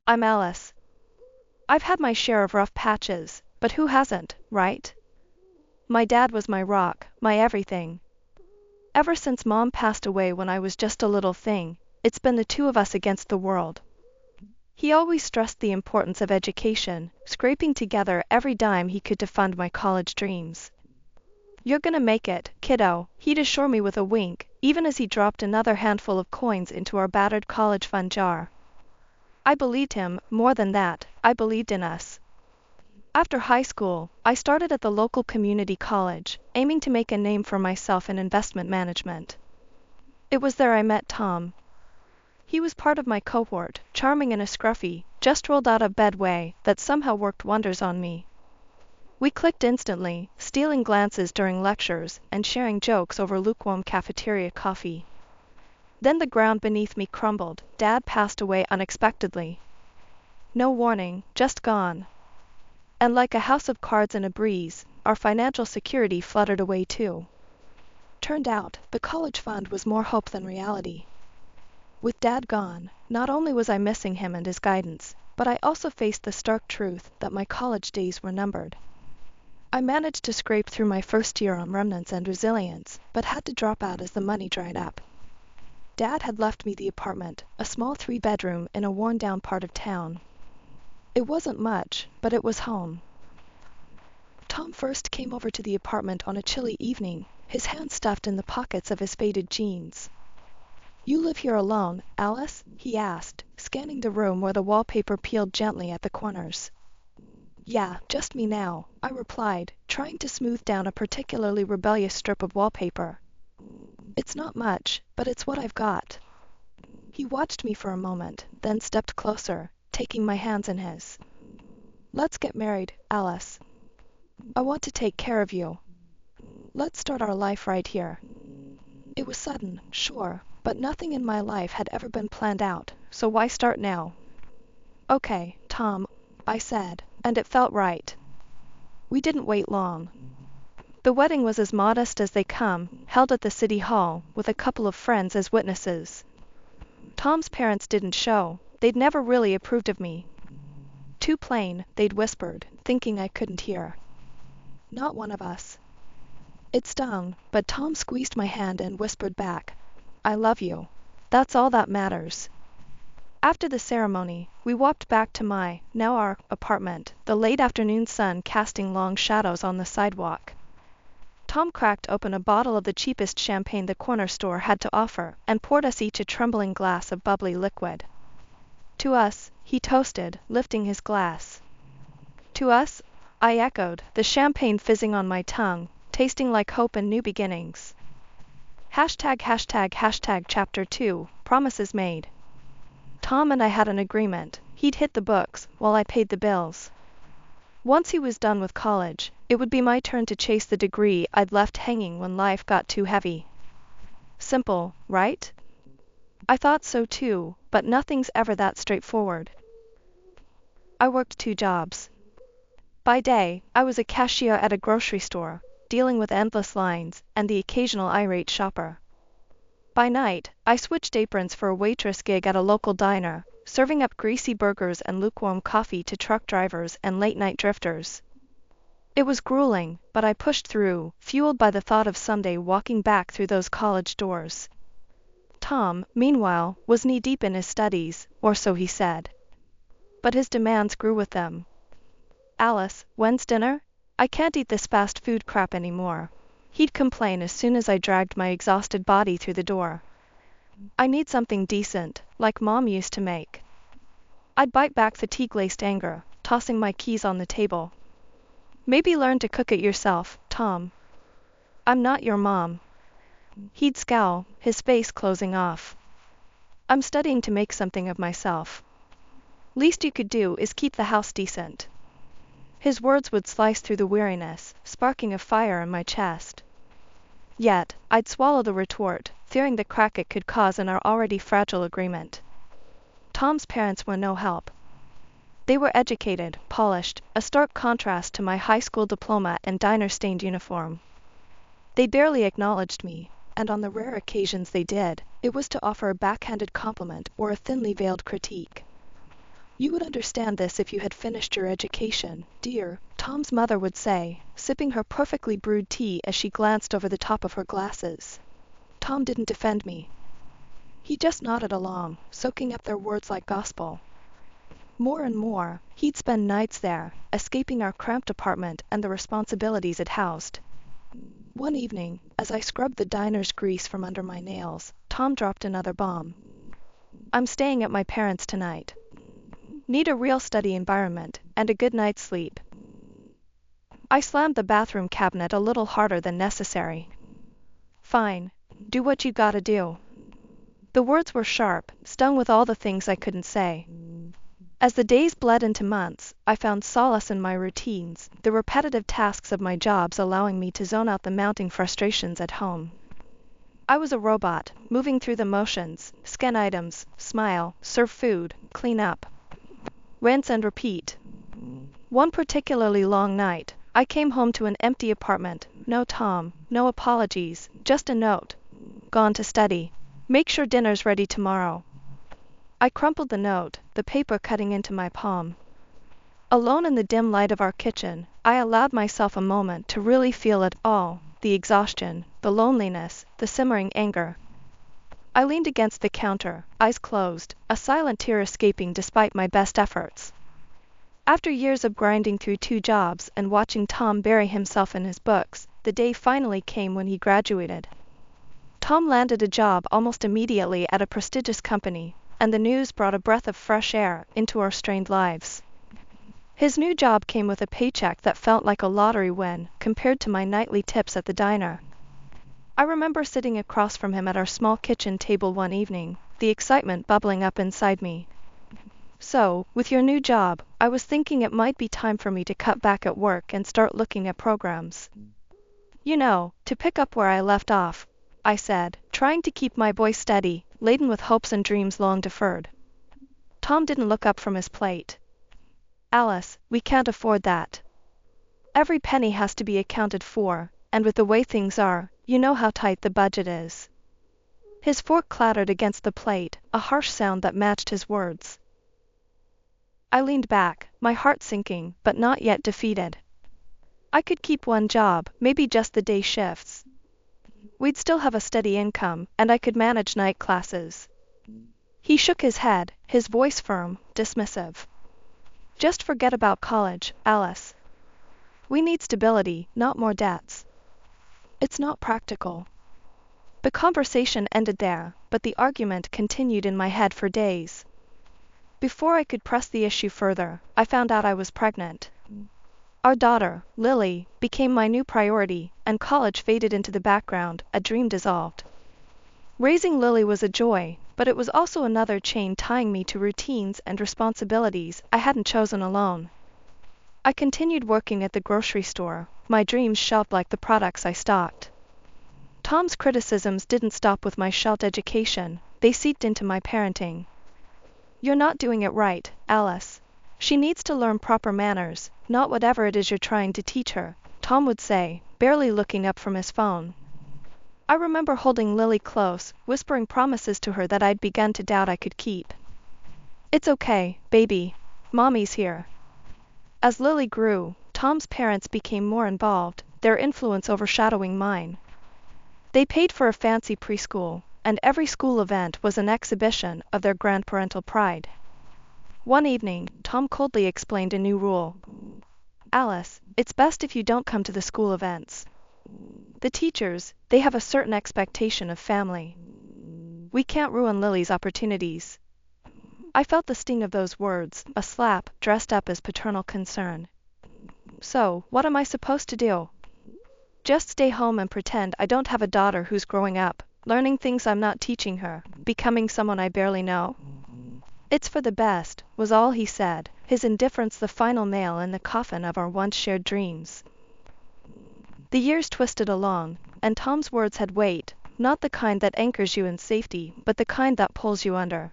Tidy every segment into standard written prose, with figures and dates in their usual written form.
I'm Alice. I've had my share of rough patches, but who hasn't, right? My dad was my rock, my everything. Ever since Mom passed away when I was just a little thing, it's been the two of us against the world. He always stressed the importance of education, scraping together every dime he could to fund my college dreams. "You're gonna make it, kiddo," he'd assure me with a wink, even as he dropped another handful of coins into our battered college fund jar. I believed him, more than that, I believed in us. After high school, I started at the local community college, aiming to make a name for myself in investment management. It was there I met Tom. He was part of my cohort, charming in a scruffy, just rolled out of bed way that somehow worked wonders on me. We clicked instantly, stealing glances during lectures and sharing jokes over lukewarm cafeteria coffee. Then the ground beneath me crumbled. Dad passed away unexpectedly. No warning, just gone. And like a house of cards in a breeze, our financial security fluttered away too. Turned out, the college fund was more hope than reality. With Dad gone, not only was I missing him and his guidance, but I also faced the stark truth that my college days were numbered. I managed to scrape through my first year on remnants and resilience, but had to drop out as the money dried up. Dad had left me the apartment, a small 3-bedroom in a worn-down part of town. It wasn't much, but it was home. Tom first came over to the apartment on a chilly evening, his hands stuffed in the pockets of his faded jeans. "You live here alone, Alice?" he asked, scanning the room where the wallpaper peeled gently at the corners. "Yeah, just me now," I replied, trying to smooth down a particularly rebellious strip of wallpaper. "It's not much, but it's what I've got." He watched me for a moment, then stepped closer, taking my hands in his. "Let's get married, Alice. I want to take care of you. Let's start our life right here." It was sudden, sure, but nothing in my life had ever been planned out, so why start now? "Okay, Tom," I said, and it felt right. We didn't wait long. The wedding was as modest as they come, held at the city hall, with a couple of friends as witnesses. Tom's parents didn't show, they'd never really approved of me. "Too plain," they'd whispered, thinking I couldn't hear. "Not one of us." It stung, but Tom squeezed my hand and whispered back, "I love you. That's all that matters." After the ceremony, we walked back to now our apartment, the late afternoon sun casting long shadows on the sidewalk. Tom cracked open a bottle of the cheapest champagne the corner store had to offer and poured us each a trembling glass of bubbly liquid. "To us," he toasted, lifting his glass. "To us," I echoed, the champagne fizzing on my tongue, tasting like hope and new beginnings. #### Chapter 2, Promises Made. Tom and I had an agreement. He'd hit the books, while I paid the bills. Once he was done with college, it would be my turn to chase the degree I'd left hanging when life got too heavy. Simple, right? I thought so too, but nothing's ever that straightforward. I worked 2 jobs. By day, I was a cashier at a grocery store, dealing with endless lines and the occasional irate shopper. By night, I switched aprons for a waitress gig at a local diner, serving up greasy burgers and lukewarm coffee to truck drivers and late-night drifters. It was grueling, but I pushed through, fueled by the thought of someday walking back through those college doors. Tom, meanwhile, was knee-deep in his studies, or so he said. But his demands grew with them. "Alice, when's dinner? I can't eat this fast food crap anymore," he'd complain as soon as I dragged my exhausted body through the door. "I need something decent, like Mom used to make." I'd bite back fatigue-laced anger, tossing my keys on the table. "Maybe learn to cook it yourself, Tom." "I'm not your mom." He'd scowl, his face closing off. "I'm studying to make something of myself. Least you could do is keep the house decent." His words would slice through the weariness, sparking a fire in my chest. Yet, I'd swallow the retort, fearing the crack it could cause in our already fragile agreement. Tom's parents were no help. They were educated, polished, a stark contrast to my high school diploma and diner-stained uniform. They barely acknowledged me, and on the rare occasions they did, it was to offer a backhanded compliment or a thinly veiled critique. You would understand this if you had finished your education, dear, Tom's mother would say, sipping her perfectly brewed tea as she glanced over the top of her glasses. Tom didn't defend me. He just nodded along, soaking up their words like gospel. More and more, he'd spend nights there, escaping our cramped apartment and the responsibilities it housed. One evening, as I scrubbed the diner's grease from under my nails, Tom dropped another bomb. I'm staying at my parents' tonight. Need a real study environment and a good night's sleep. I slammed the bathroom cabinet a little harder than necessary. Fine. Do what you gotta do. The words were sharp, stung with all the things I couldn't say. As the days bled into months, I found solace in my routines, the repetitive tasks of my jobs allowing me to zone out the mounting frustrations at home. I was a robot, moving through the motions, scan items, smile, serve food, clean up. Rinse and repeat. One particularly long night, I came home to an empty apartment, no Tom, no apologies, just a note. Gone to study. Make sure dinner's ready tomorrow. I crumpled the note, the paper cutting into my palm. Alone in the dim light of our kitchen, I allowed myself a moment to really feel it all, the exhaustion, the loneliness, the simmering anger. I leaned against the counter, eyes closed, a silent tear escaping despite my best efforts. After years of grinding through 2 jobs and watching Tom bury himself in his books, the day finally came when he graduated. Tom landed a job almost immediately at a prestigious company, and the news brought a breath of fresh air into our strained lives. His new job came with a paycheck that felt like a lottery win compared to my nightly tips at the diner. I remember sitting across from him at our small kitchen table one evening, the excitement bubbling up inside me. So, with your new job, I was thinking it might be time for me to cut back at work and start looking at programs. You know, to pick up where I left off, I said, trying to keep my voice steady, laden with hopes and dreams long deferred. Tom didn't look up from his plate. Alice, we can't afford that. Every penny has to be accounted for, and with the way things are, you know how tight the budget is. His fork clattered against the plate, a harsh sound that matched his words. I leaned back, my heart sinking, but not yet defeated. I could keep one job, maybe just the day shifts. We'd still have a steady income, and I could manage night classes. He shook his head, his voice firm, dismissive. Just forget about college, Alice. We need stability, not more debts. It's not practical. The conversation ended there, but the argument continued in my head for days. Before I could press the issue further, I found out I was pregnant. Our daughter, Lily, became my new priority, and college faded into the background, a dream dissolved. Raising Lily was a joy, but it was also another chain tying me to routines and responsibilities I hadn't chosen alone. I continued working at the grocery store, my dreams shelved like the products I stocked. Tom's criticisms didn't stop with my shelved education, they seeped into my parenting. You're not doing it right, Alice. She needs to learn proper manners, not whatever it is you're trying to teach her, Tom would say, barely looking up from his phone. I remember holding Lily close, whispering promises to her that I'd begun to doubt I could keep. It's okay, baby. Mommy's here. As Lily grew, Tom's parents became more involved, their influence overshadowing mine. They paid for a fancy preschool, and every school event was an exhibition of their grandparental pride. One evening, Tom coldly explained a new rule. Alice, it's best if you don't come to the school events. The teachers, they have a certain expectation of family. We can't ruin Lily's opportunities. I felt the sting of those words, a slap, dressed up as paternal concern. So, what am I supposed to do? Just stay home and pretend I don't have a daughter who's growing up, learning things I'm not teaching her, becoming someone I barely know? It's for the best, was all he said, his indifference the final nail in the coffin of our once shared dreams. The years twisted along, and Tom's words had weight, not the kind that anchors you in safety, but the kind that pulls you under.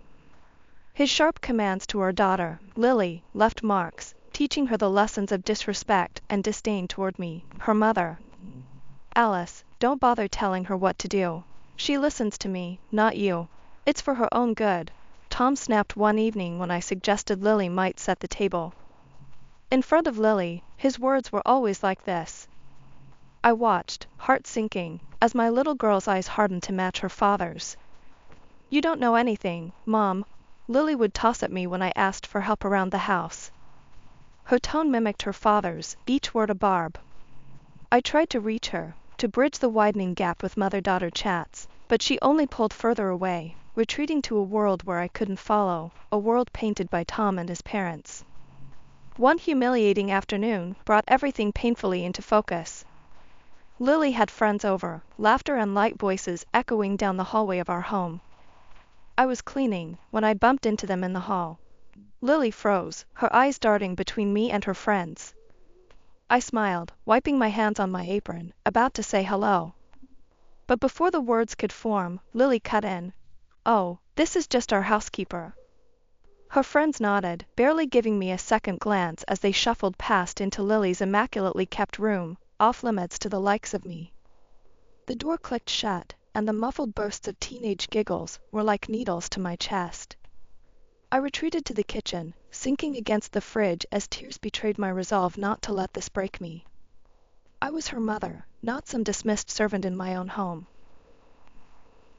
His sharp commands to our daughter, Lily, left marks, teaching her the lessons of disrespect and disdain toward me, her mother. Alice, don't bother telling her what to do. She listens to me, not you. It's for her own good. Tom snapped one evening when I suggested Lily might set the table. In front of Lily, his words were always like this. I watched, heart sinking, as my little girl's eyes hardened to match her father's. "You don't know anything, Mom," Lily would toss at me when I asked for help around the house. Her tone mimicked her father's, each word a barb. I tried to reach her, to bridge the widening gap with mother-daughter chats, but she only pulled further away, retreating to a world where I couldn't follow, a world painted by Tom and his parents. One humiliating afternoon brought everything painfully into focus. Lily had friends over, laughter and light voices echoing down the hallway of our home. I was cleaning when I bumped into them in the hall. Lily froze, her eyes darting between me and her friends. I smiled, wiping my hands on my apron, about to say hello. But before the words could form, Lily cut in. "Oh, this is just our housekeeper." Her friends nodded, barely giving me a second glance as they shuffled past into Lily's immaculately kept room, off limits to the likes of me. The door clicked shut, and the muffled bursts of teenage giggles were like needles to my chest. I retreated to the kitchen, sinking against the fridge as tears betrayed my resolve not to let this break me. I was her mother, not some dismissed servant in my own home.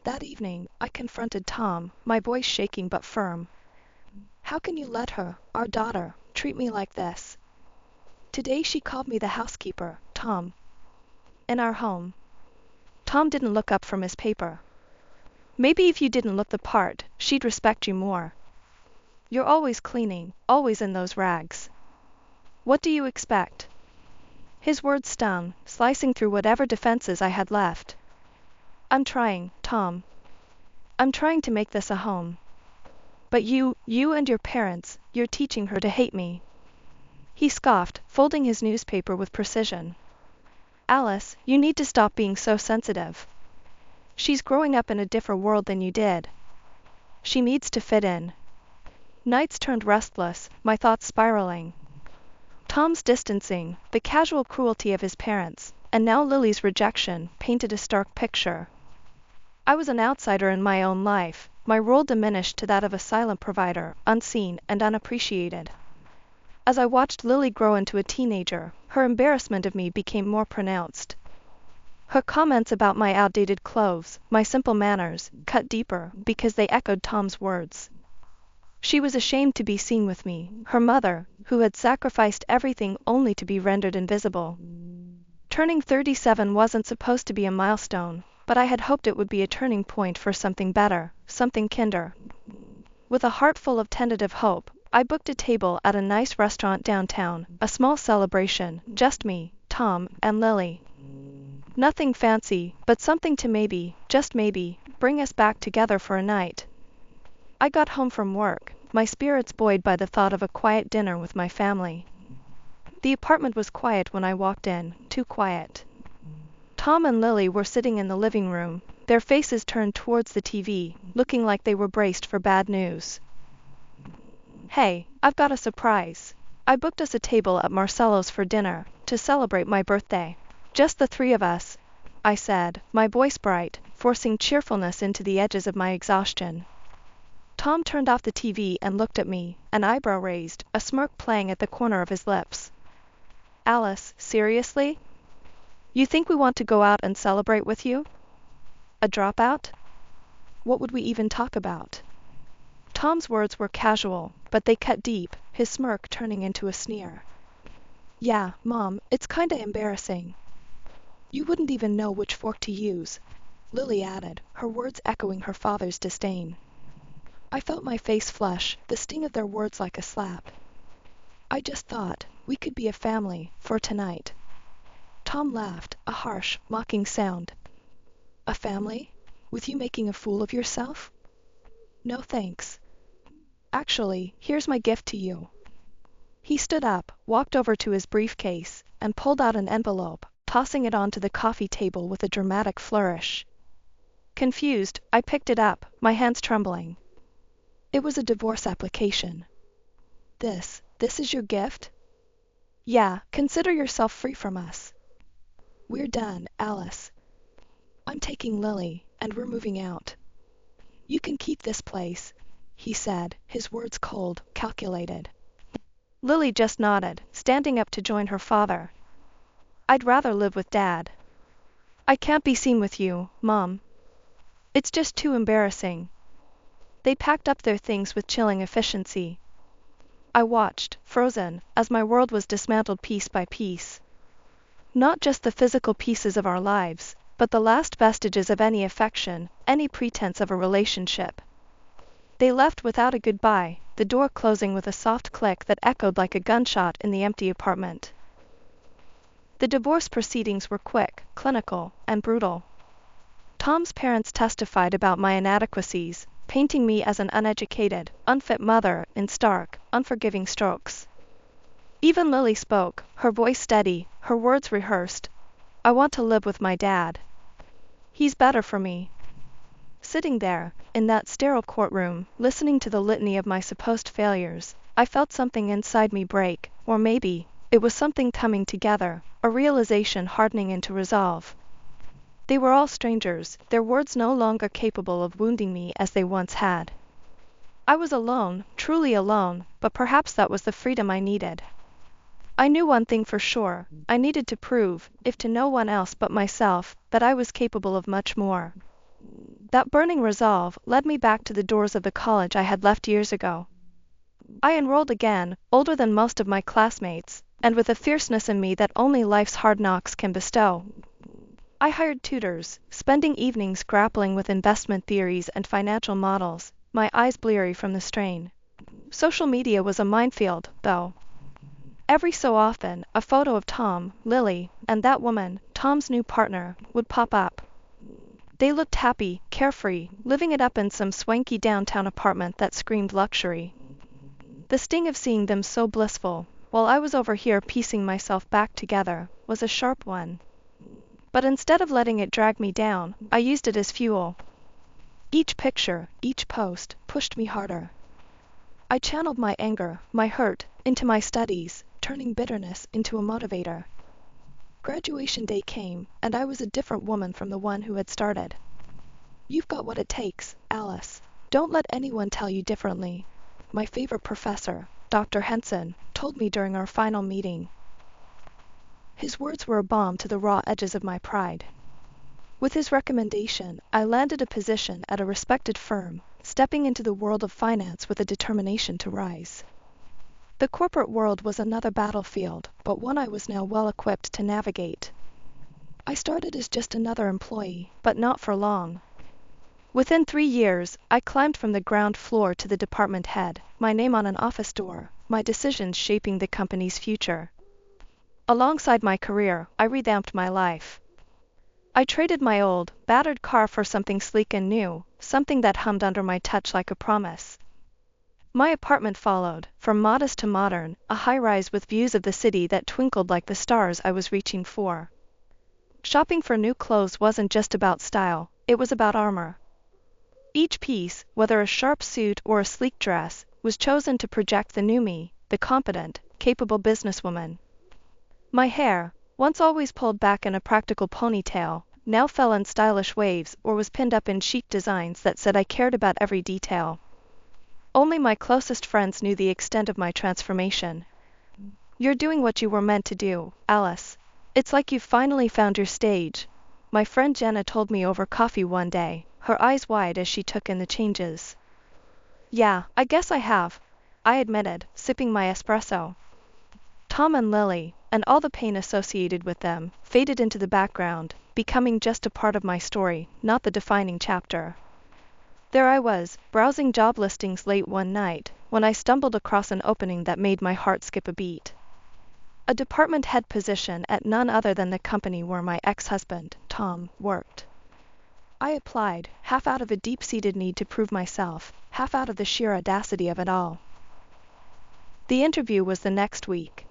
That evening, I confronted Tom, my voice shaking but firm. "How can you let her, our daughter, treat me like this? Today she called me the housekeeper, Tom. In our home." Tom didn't look up from his paper. "Maybe if you didn't look the part, she'd respect you more. You're always cleaning, always in those rags. What do you expect?" His words stung, slicing through whatever defenses I had left. "I'm trying, Tom. I'm trying to make this a home. But you and your parents, you're teaching her to hate me." He scoffed, folding his newspaper with precision. "Alice, you need to stop being so sensitive. She's growing up in a different world than you did. She needs to fit in." Nights turned restless, my thoughts spiraling. Tom's distancing, the casual cruelty of his parents, and now Lily's rejection painted a stark picture. I was an outsider in my own life, my role diminished to that of a silent provider, unseen and unappreciated. As I watched Lily grow into a teenager, her embarrassment of me became more pronounced. Her comments about my outdated clothes, my simple manners, cut deeper because they echoed Tom's words. She was ashamed to be seen with me, her mother, who had sacrificed everything only to be rendered invisible. Turning 37 wasn't supposed to be a milestone, but I had hoped it would be a turning point for something better, something kinder. With a heart full of tentative hope, I booked a table at a nice restaurant downtown, a small celebration, just me, Tom, and Lily. Nothing fancy, but something to maybe, just maybe, bring us back together for a night. I got home from work, my spirits buoyed by the thought of a quiet dinner with my family. The apartment was quiet when I walked in, too quiet. Tom and Lily were sitting in the living room, their faces turned towards the TV, looking like they were braced for bad news. "Hey, I've got a surprise. I booked us a table at Marcello's for dinner, to celebrate my birthday. Just the three of us," I said, my voice bright, forcing cheerfulness into the edges of my exhaustion. Tom turned off the TV and looked at me, an eyebrow raised, a smirk playing at the corner of his lips. "Alice, seriously? You think we want to go out and celebrate with you? A dropout? What would we even talk about?" Tom's words were casual, but they cut deep, his smirk turning into a sneer. "Yeah, Mom, it's kinda embarrassing. You wouldn't even know which fork to use," Lily added, her words echoing her father's disdain. I felt my face flush, the sting of their words like a slap. "I just thought we could be a family, for tonight." Tom laughed, a harsh, mocking sound. "A family? With you making a fool of yourself? No thanks. Actually, here's my gift to you." He stood up, walked over to his briefcase, and pulled out an envelope, tossing it onto the coffee table with a dramatic flourish. Confused, I picked it up, my hands trembling. It was a divorce application. This is your gift? Yeah, consider yourself free from us. We're done, Alice. I'm taking Lily, and we're moving out. You can keep this place. he said, his words cold, calculated. Lily just nodded, standing up to join her father. I'd rather live with Dad. I can't be seen with you, Mom. It's just too embarrassing. They packed up their things with chilling efficiency. I watched, frozen, as my world was dismantled piece by piece. Not just the physical pieces of our lives, but the last vestiges of any affection, any pretense of a relationship. They left without a goodbye, the door closing with a soft click that echoed like a gunshot in the empty apartment. The divorce proceedings were quick, clinical, and brutal. Tom's parents testified about my inadequacies, painting me as an uneducated, unfit mother in stark, unforgiving strokes. Even Lily spoke, her voice steady, her words rehearsed. I want to live with my dad. He's better for me. Sitting there, in that sterile courtroom, listening to the litany of my supposed failures, I felt something inside me break, or maybe, it was something coming together, a realization hardening into resolve. They were all strangers, their words no longer capable of wounding me as they once had. I was alone, truly alone, but perhaps that was the freedom I needed. I knew one thing for sure, I needed to prove, if to no one else but myself, that I was capable of much more. That burning resolve led me back to the doors of the college I had left years ago. I enrolled again, older than most of my classmates, and with a fierceness in me that only life's hard knocks can bestow. I hired tutors, spending evenings grappling with investment theories and financial models, my eyes bleary from the strain. Social media was a minefield, though. Every so often, a photo of Tom, Lily, and that woman, Tom's new partner, would pop up. They looked happy, carefree, living it up in some swanky downtown apartment that screamed luxury. The sting of seeing them so blissful, while I was over here piecing myself back together, was a sharp one. But instead of letting it drag me down, I used it as fuel. Each picture, each post, pushed me harder. I channeled my anger, my hurt, into my studies, turning bitterness into a motivator. Graduation day came, and I was a different woman from the one who had started. You've got what it takes, Alice. Don't let anyone tell you differently. My favorite professor, Dr. Henson, told me during our final meeting. His words were a balm to the raw edges of my pride. With his recommendation, I landed a position at a respected firm, stepping into the world of finance with a determination to rise. The corporate world was another battlefield, but one I was now well equipped to navigate. I started as just another employee, but not for long. Within 3 years, I climbed from the ground floor to the department head, my name on an office door, my decisions shaping the company's future. Alongside my career, I revamped my life. I traded my old, battered car for something sleek and new, something that hummed under my touch like a promise. My apartment followed, from modest to modern, a high-rise with views of the city that twinkled like the stars I was reaching for. Shopping for new clothes wasn't just about style, it was about armor. Each piece, whether a sharp suit or a sleek dress, was chosen to project the new me, the competent, capable businesswoman. My hair, once always pulled back in a practical ponytail, now fell in stylish waves or was pinned up in chic designs that said I cared about every detail. Only my closest friends knew the extent of my transformation. You're doing what you were meant to do, Alice. It's like you've finally found your stage. My friend Jenna told me over coffee one day, her eyes wide as she took in the changes. Yeah, I guess I have, I admitted, sipping my espresso. Tom and Lily, and all the pain associated with them, faded into the background, becoming just a part of my story, not the defining chapter. There I was, browsing job listings late one night, when I stumbled across an opening that made my heart skip a beat. A department head position at none other than the company where my ex-husband, Tom, worked. I applied, half out of a deep-seated need to prove myself, half out of the sheer audacity of it all. The interview was the next week.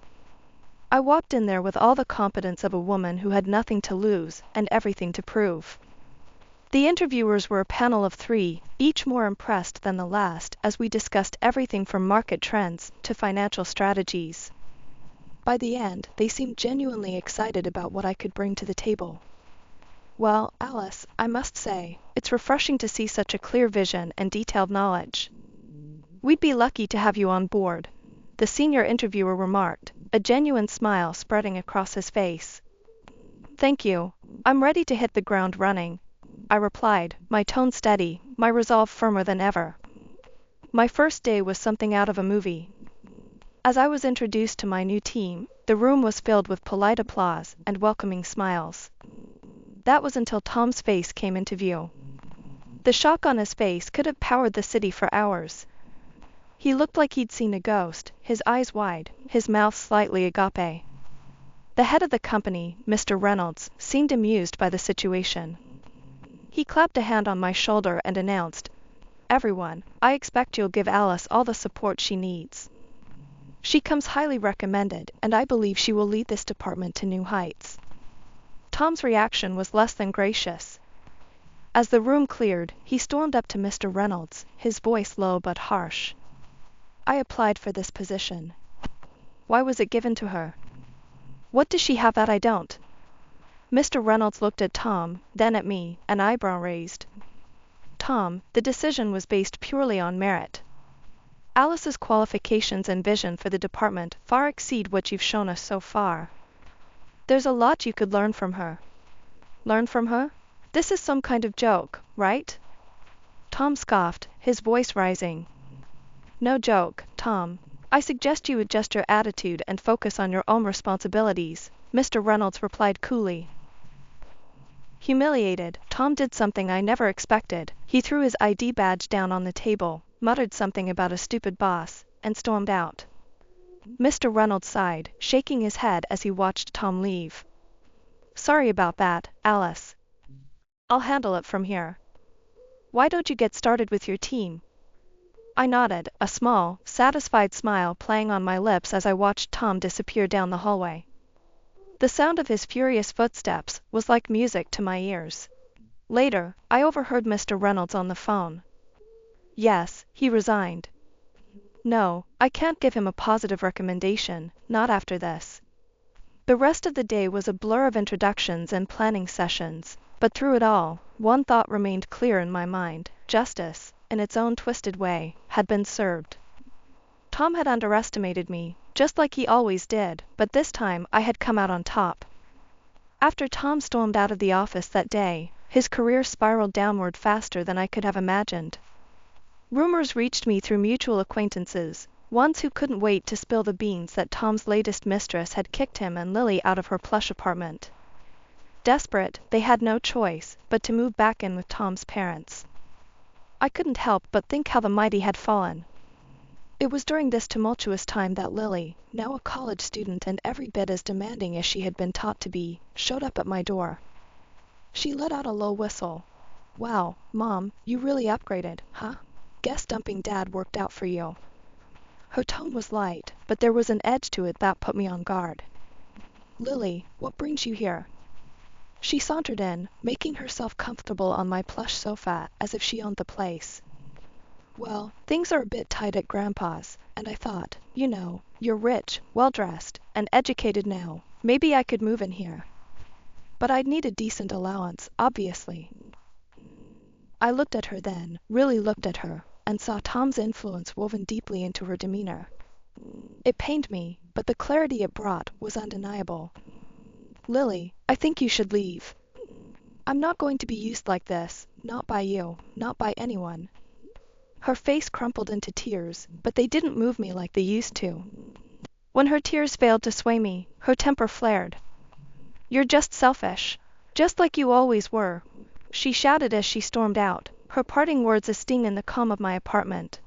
I walked in there with all the confidence of a woman who had nothing to lose and everything to prove. The interviewers were a panel of 3, each more impressed than the last as we discussed everything from market trends to financial strategies. By the end, they seemed genuinely excited about what I could bring to the table. Well, Alice, I must say, it's refreshing to see such a clear vision and detailed knowledge. We'd be lucky to have you on board, the senior interviewer remarked, a genuine smile spreading across his face. Thank you. I'm ready to hit the ground running, I replied, my tone steady, my resolve firmer than ever. My first day was something out of a movie. As I was introduced to my new team, the room was filled with polite applause and welcoming smiles. That was until Tom's face came into view. The shock on his face could have powered the city for hours. He looked like he'd seen a ghost, his eyes wide, his mouth slightly agape. The head of the company, Mr. Reynolds, seemed amused by the situation. He clapped a hand on my shoulder and announced, "Everyone, I expect you'll give Alice all the support she needs. She comes highly recommended, and I believe she will lead this department to new heights." Tom's reaction was less than gracious. As the room cleared, he stormed up to Mr. Reynolds, his voice low but harsh. "I applied for this position. Why was it given to her? What does she have that I don't?" Mr. Reynolds looked at Tom, then at me, an eyebrow raised. "Tom, the decision was based purely on merit. Alice's qualifications and vision for the department far exceed what you've shown us so far. There's a lot you could learn from her." "Learn from her? This is some kind of joke, right?" Tom scoffed, his voice rising. "No joke, Tom. I suggest you adjust your attitude and focus on your own responsibilities," Mr. Reynolds replied coolly. Humiliated, Tom did something I never expected. He threw his ID badge down on the table, muttered something about a stupid boss, and stormed out. Mr. Reynolds sighed, shaking his head as he watched Tom leave. "Sorry about that, Alice. I'll handle it from here. Why don't you get started with your team?" I nodded, a small, satisfied smile playing on my lips as I watched Tom disappear down the hallway. The sound of his furious footsteps was like music to my ears. Later, I overheard Mr. Reynolds on the phone. "Yes, he resigned. No, I can't give him a positive recommendation, not after this." The rest of the day was a blur of introductions and planning sessions, but through it all, one thought remained clear in my mind: justice, in its own twisted way, had been served. Tom had underestimated me, just like he always did, but this time I had come out on top. After Tom stormed out of the office that day, his career spiraled downward faster than I could have imagined. Rumors reached me through mutual acquaintances, ones who couldn't wait to spill the beans that Tom's latest mistress had kicked him and Lily out of her plush apartment. Desperate, they had no choice but to move back in with Tom's parents. I couldn't help but think how the mighty had fallen. It was during this tumultuous time that Lily, now a college student and every bit as demanding as she had been taught to be, showed up at my door. She let out a low whistle. "Wow, Mom, you really upgraded, huh? Guess dumping Dad worked out for you." Her tone was light, but there was an edge to it that put me on guard. "Lily, what brings you here?" She sauntered in, making herself comfortable on my plush sofa as if she owned the place. "Well, things are a bit tight at Grandpa's, and I thought, you know, you're rich, well-dressed, and educated now, maybe I could move in here. But I'd need a decent allowance, obviously." I looked at her then, really looked at her, and saw Tom's influence woven deeply into her demeanor. It pained me, but the clarity it brought was undeniable. "Lily, I think you should leave. I'm not going to be used like this, not by you, not by anyone." Her face crumpled into tears, but they didn't move me like they used to. When her tears failed to sway me, her temper flared. "You're just selfish. Just like you always were," she shouted as she stormed out, her parting words a sting in the calm of my apartment.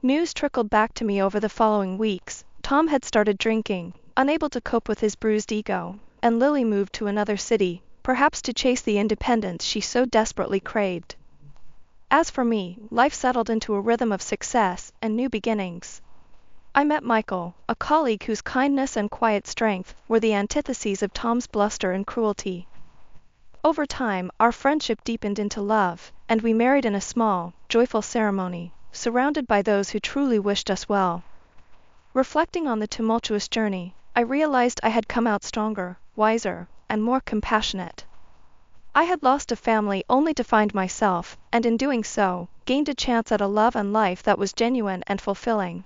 News trickled back to me over the following weeks. Tom had started drinking, unable to cope with his bruised ego, and Lily moved to another city, perhaps to chase the independence she so desperately craved. As for me, life settled into a rhythm of success and new beginnings. I met Michael, a colleague whose kindness and quiet strength were the antitheses of Tom's bluster and cruelty. Over time, our friendship deepened into love, and we married in a small, joyful ceremony, surrounded by those who truly wished us well. Reflecting on the tumultuous journey, I realized I had come out stronger, wiser, and more compassionate. I had lost a family only to find myself, and in doing so, gained a chance at a love and life that was genuine and fulfilling.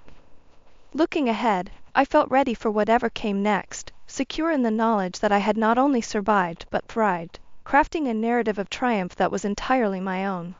Looking ahead, I felt ready for whatever came next, secure in the knowledge that I had not only survived but thrived, crafting a narrative of triumph that was entirely my own.